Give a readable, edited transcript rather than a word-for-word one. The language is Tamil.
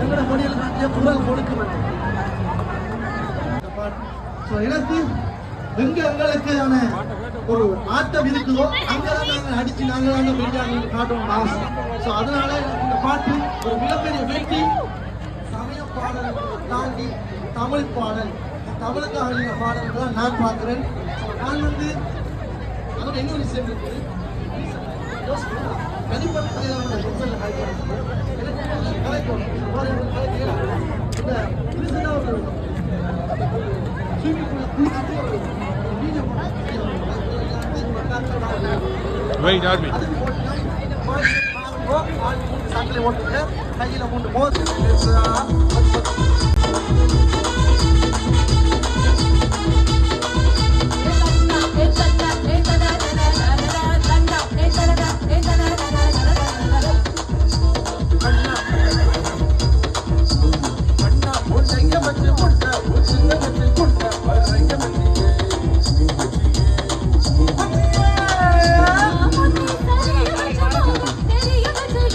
எங்களோட மொழியில் குரல் கொடுக்க வேண்டும். எனக்கு எங்களுக்கான ஒரு ஆட்டம் இருக்குதோ அங்கதான் நாங்கள் அடிச்சு நாங்கள் வெளியாக காட்டணும் ஆசை. ஸோ அதனால இந்த பாட்டு ஒரு மிகப்பெரிய வெற்றி. சமய பாடல் தாண்டி தமிழ் பாடல், தமிழுக்காக பாடல்கள் நான் பார்க்கிறேன். நான் அதோட இன்னொரு விஷயம் இருக்கு. Wait, Army. கையில போட்டு